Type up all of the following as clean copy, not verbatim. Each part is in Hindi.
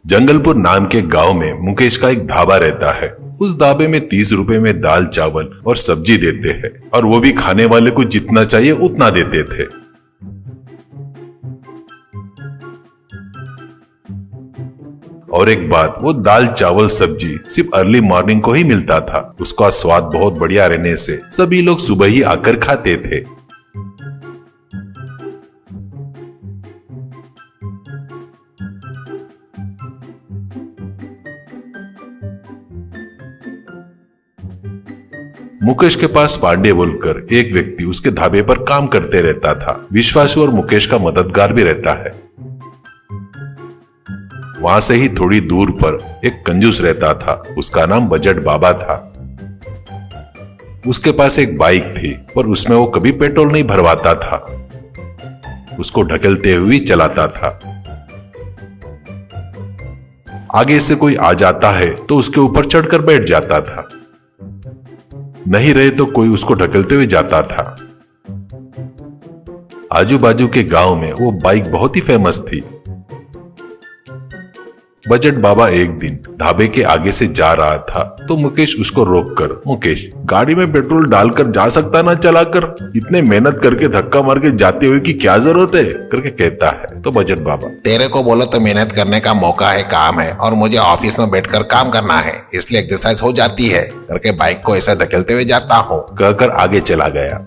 जंगलपुर नाम के गांव में मुकेश का एक ढाबा रहता है। उस ढाबे में 30 रुपए में दाल चावल और सब्जी देते हैं और वो भी खाने वाले को जितना चाहिए उतना देते थे। और एक बात, वो दाल चावल सब्जी सिर्फ अर्ली मॉर्निंग को ही मिलता था। उसका स्वाद बहुत बढ़िया रहने से सभी लोग सुबह ही आकर खाते थे। मुकेश के पास पांडे बोलकर एक व्यक्ति उसके ढाबे पर काम करते रहता था। विश्वासु और मुकेश का मददगार भी रहता है। वहां से ही थोड़ी दूर पर एक कंजूस रहता था। उसका नाम बजट बाबा था। उसके पास एक बाइक थी पर उसमें वो कभी पेट्रोल नहीं भरवाता था। उसको ढकेलते हुए चलाता था। आगे से कोई आ जाता है तो उसके ऊपर चढ़कर बैठ जाता था। नहीं रहे तो कोई उसको ढकेलते हुए जाता था। आजू बाजू के गांव में वो बाइक बहुत ही फेमस थी। बजट बाबा एक दिन ढाबे के आगे से जा रहा था तो मुकेश उसको रोककर, मुकेश, गाड़ी में पेट्रोल डालकर जा सकता ना चलाकर? इतने मेहनत करके धक्का मार के जाते हुए की क्या जरूरत है करके कहता है। तो बजट बाबा, तेरे को बोलो तो मेहनत करने का मौका है, काम है और मुझे ऑफिस में बैठकर काम करना है, इसलिए एक्सरसाइज हो जाती है करके बाइक को ऐसे धकेलते हुए जाता हूँ कहकर आगे चला गया।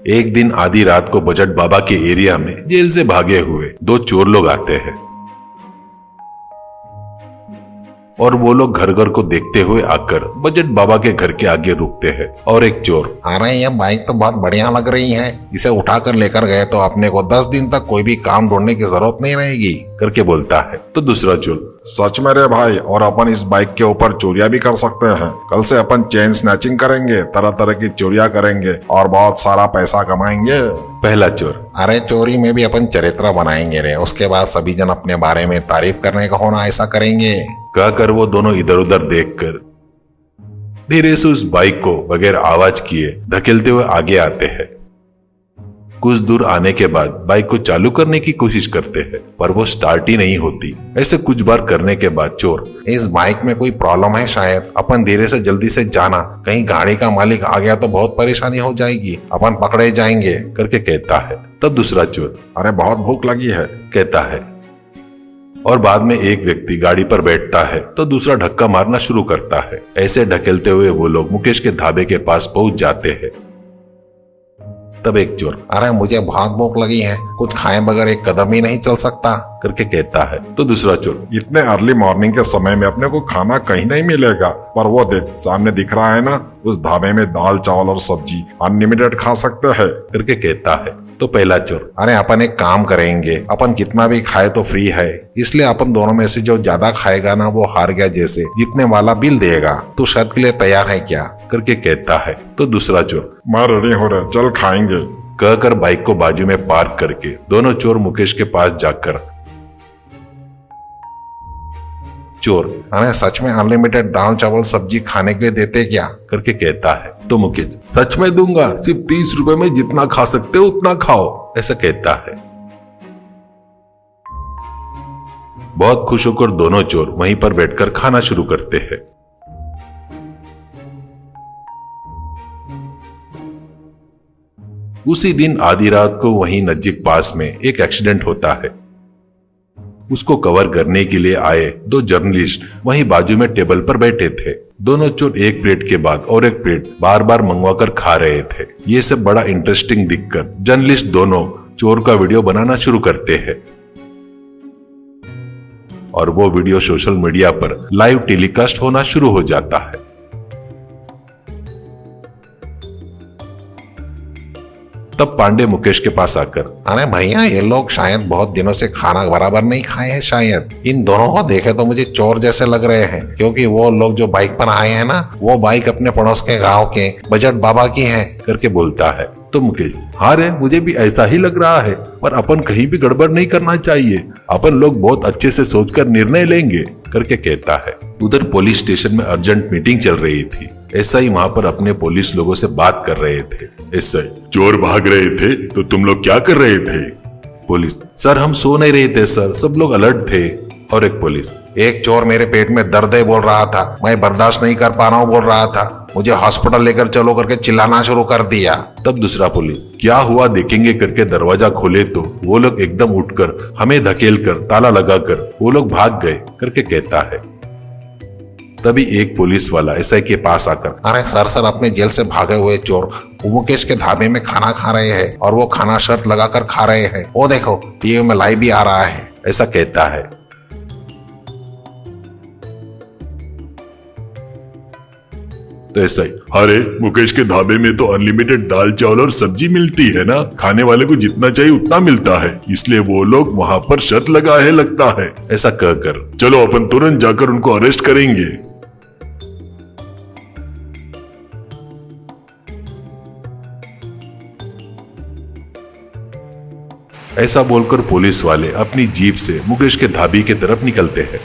एक दिन आधी रात को बजट बाबा के एरिया में जेल से भागे हुए 2 चोर लोग आते हैं और वो लोग घर घर को देखते हुए आकर बजट बाबा के घर के आगे रुकते हैं। और एक चोर, अरे ये बाइक तो बहुत बढ़िया लग रही है, इसे उठाकर लेकर गए तो अपने को 10 दिन तक कोई भी काम ढूंढने की जरूरत नहीं रहेगी करके बोलता है। तो दूसरा चोर, सच में रे भाई, और अपन इस बाइक के ऊपर चोरियां भी कर सकते हैं। कल से अपन चेन स्नैचिंग करेंगे, तरह तरह की चोरियां करेंगे और बहुत सारा पैसा कमाएंगे। पहला चोर, अरे चोरी में भी अपन चरित्र बनाएंगे रे, उसके बाद सभी जन अपने बारे में तारीफ करने का होना, ऐसा करेंगे कहकर वो दोनों इधर उधर देखकर धीरे से उस बाइक को बगैर आवाज किए धकेलते हुए आगे आते हैं। कुछ दूर आने के बाद बाइक को चालू करने की कोशिश करते हैं पर वो स्टार्ट ही नहीं होती। ऐसे कुछ बार करने के बाद चोर, इस बाइक में कोई प्रॉब्लम है शायद, अपन धीरे से जल्दी से जाना, कहीं गाड़ी का मालिक आ गया तो बहुत परेशानी हो जाएगी, अपन पकड़े जाएंगे करके कहता है। तब दूसरा चोर, अरे बहुत भूख लगी है कहता है। और बाद में एक व्यक्ति गाड़ी पर बैठता है तो दूसरा धक्का मारना शुरू करता है। ऐसे ढकेलते हुए वो लोग मुकेश के ढाबे के पास पहुंच जाते हैं। तब एक चोर, अरे मुझे बहुत भूख लगी है, कुछ खाए बगैर एक कदम ही नहीं चल सकता करके कहता है। तो दूसरा चोर, इतने अर्ली मॉर्निंग के समय में अपने को खाना कहीं नहीं मिलेगा, पर वो देख सामने दिख रहा है ना, उस ढाबे में दाल चावल और सब्जी अनलिमिटेड खा सकते हैं करके कहता है। तो पहला चोर, अरे अपन एक काम करेंगे, अपन कितना भी खाए तो फ्री है, इसलिए अपन दोनों में से जो ज्यादा खाएगा ना वो हार गया, जैसे जीतने वाला बिल देगा, तो शर्त के लिए तैयार है क्या करके कहता है। तो दूसरा चोर, मैं रेडी हो रहा, चल खाएंगे कहकर बाइक को बाजू में पार्क करके दोनों चोर मुकेश के पास जाकर, चोर, अरे सच में अनलिमिटेड दाल चावल सब्जी खाने के लिए देते क्या करके कहता है। तो मुकेश, सच में दूंगा, सिर्फ 30 रुपए में जितना खा सकते हो उतना खाओ, ऐसा कहता है। बहुत खुश होकर दोनों चोर वहीं पर बैठकर खाना शुरू करते हैं। उसी दिन आधी रात को वहीं नजदीक पास में एक एक्सीडेंट होता है। उसको कवर करने के लिए आए 2 जर्नलिस्ट वहीं बाजू में टेबल पर बैठे थे। दोनों चोर एक प्लेट के बाद और एक प्लेट बार बार मंगवाकर खा रहे थे। ये सब बड़ा इंटरेस्टिंग दिखकर जर्नलिस्ट दोनों चोर का वीडियो बनाना शुरू करते हैं और वो वीडियो सोशल मीडिया पर लाइव टेलीकास्ट होना शुरू हो जाता है। तब पांडे मुकेश के पास आकर, अरे भैया ये लोग शायद बहुत दिनों से खाना बराबर नहीं खाए हैं, शायद इन दोनों को देखे तो मुझे चोर जैसे लग रहे हैं, क्योंकि वो लोग जो बाइक पर आए हैं ना, वो बाइक अपने पड़ोस के गांव के बजट बाबा की है करके बोलता है। तो मुकेश, हाँ रे, मुझे भी ऐसा ही लग रहा है, पर अपन कहीं भी गड़बड़ नहीं करना चाहिए, अपन लोग बहुत अच्छे से सोचकर निर्णय लेंगे करके कहता है। उधर पुलिस स्टेशन में अर्जेंट मीटिंग चल रही थी। ऐसा ही वहां पर अपने पुलिस लोगों से बात कर रहे थे। ऐसा ही, चोर भाग रहे थे तो तुम लोग क्या कर रहे थे पुलिस, सर हम सो नहीं रहे थे सर, सब लोग अलर्ट थे। और एक पुलिस, एक चोर मेरे पेट में दर्द है बोल रहा था, मैं बर्दाश्त नहीं कर पा रहा हूँ बोल रहा था, मुझे हॉस्पिटल लेकर चलो करके चिल्लाना शुरू कर दिया। तब दूसरा पुलिस, क्या हुआ देखेंगे करके दरवाजा खोले तो वो लोग एकदम उठकर हमें धकेल कर ताला लगाकर वो लोग भाग गए करके कहता है। तभी एक पुलिस वाला एसआई के पास आकर, अरे सर अपने जेल से भागे हुए चोर मुकेश के ढाबे में खाना खा रहे हैं और वो खाना शर्त लगाकर खा रहे हैं, वो देखो टीवी में लाइव भी आ रहा है, ऐसा कहता है। तो ऐसा ही, अरे मुकेश के ढाबे में तो अनलिमिटेड दाल चावल और सब्जी मिलती है ना, खाने वाले को जितना चाहिए उतना मिलता है, इसलिए वो लोग वहाँ पर शर्त लगा है लगता है। ऐसा कहकर चलो अपन तुरंत जाकर उनको अरेस्ट करेंगे। ऐसा बोलकर पुलिस वाले अपनी जीप से मुकेश के ढाबे की तरफ निकलते हैं।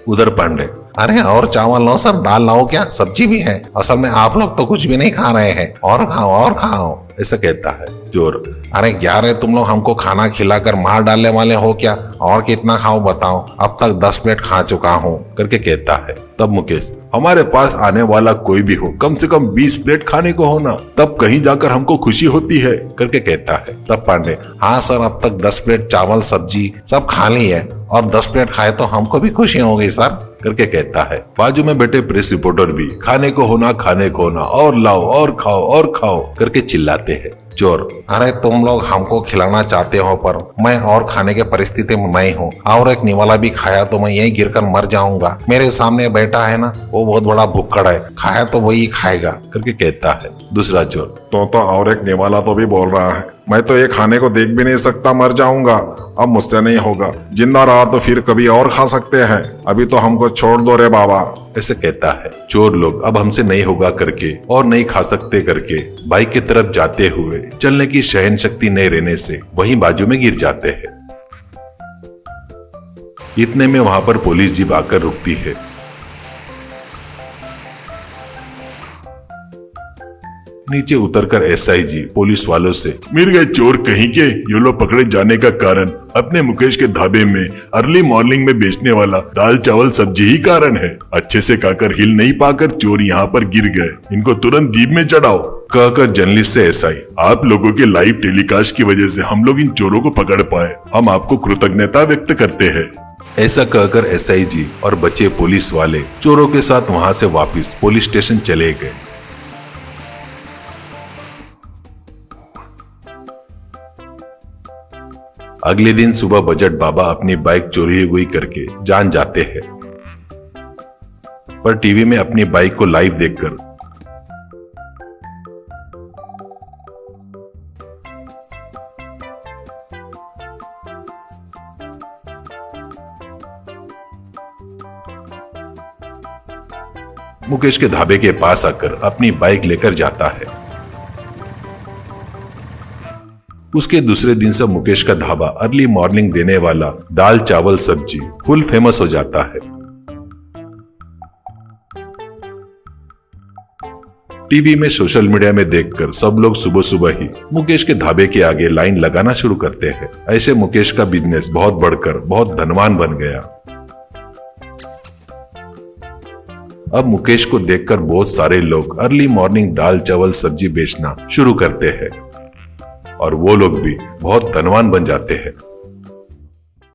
उधर पांडे, अरे और चावल लो सर, दाल लाओ क्या, सब्जी भी है, असल में आप लोग तो कुछ भी नहीं खा रहे हैं, और खाओ और खाओ, ऐसा कहता है चोर। अरे क्या रे तुम लोग हमको खाना खिलाकर मार डालने वाले हो क्या, और कितना खाओ बताओ, अब तक 10 प्लेट खा चुका हूँ करके कहता है। तब मुकेश, हमारे पास आने वाला कोई भी हो कम से कम 20 प्लेट खाने को हो ना, तब कहीं जाकर हमको खुशी होती है करके कहता है। तब पांडे, हाँ सर अब तक 10 प्लेट चावल सब्जी सब खा ली है, और 10 प्लेट खाए तो हमको भी खुशी हो गई सर करके कहता है। बाजू में बैठे प्रेस रिपोर्टर भी खाने को होना और लाओ और खाओ करके चिल्लाते हैं। चोर, अरे तुम लोग हमको खिलाना चाहते हो पर मैं और खाने के परिस्थिति में नहीं हूँ, और एक निवाला भी खाया तो मैं यही गिरकर मर जाऊंगा, मेरे सामने बैठा है ना वो बहुत बड़ा भुक्कड़ है, खाया तो वही खाएगा करके कहता है। दूसरा चोर, तो और एक निवाला तो भी बोल रहा है, मैं तो ये खाने को देख भी नहीं सकता, मर जाऊंगा, अब मुझसे नहीं होगा, जिंदा रहा तो फिर कभी और खा सकते हैं, अभी तो हमको छोड़ दो रे बाबा, ऐसे कहता है। चोर लोग अब हमसे नहीं होगा करके और नहीं खा सकते करके बाइक की तरफ जाते हुए चलने की सहन शक्ति नहीं रहने से वहीं बाजू में गिर जाते हैं। इतने में वहां पर पुलिस जीप आकर रुकती है। नीचे उतरकर एसआई जी पुलिस वालों से, मिल गए चोर कहीं के, ये लोग पकड़े जाने का कारण अपने मुकेश के ढाबे में अर्ली मॉर्निंग में बेचने वाला दाल चावल सब्जी ही कारण है, अच्छे से खाकर हिल नहीं पाकर चोर यहाँ पर गिर गए, इनको तुरंत जीप में चढ़ाओ कहकर जर्नलिस्ट से एसआई, आप लोगों के लाइव टेलीकास्ट की वजह से हम लोग इन चोरों को पकड़ पाए, हम आपको कृतज्ञता व्यक्त करते हैं। ऐसा कहकर एसआई जी और बचे पुलिस वाले चोरों के साथ वहां से वापस पुलिस स्टेशन चले गए। अगले दिन सुबह बजट बाबा अपनी बाइक चोरी हुई करके जान जाते हैं, पर टीवी में अपनी बाइक को लाइव देखकर मुकेश के ढाबे के पास आकर अपनी बाइक लेकर जाता है। उसके दूसरे दिन से मुकेश का ढाबा अर्ली मॉर्निंग देने वाला दाल चावल सब्जी फुल फेमस हो जाता है। टीवी में सोशल मीडिया में देखकर सब लोग सुबह सुबह ही मुकेश के ढाबे के आगे लाइन लगाना शुरू करते हैं। ऐसे मुकेश का बिजनेस बहुत बढ़कर बहुत धनवान बन गया। अब मुकेश को देखकर बहुत सारे लोग अर्ली मॉर्निंग दाल चावल सब्जी बेचना शुरू करते हैं और वो लोग भी बहुत धनवान बन जाते हैं।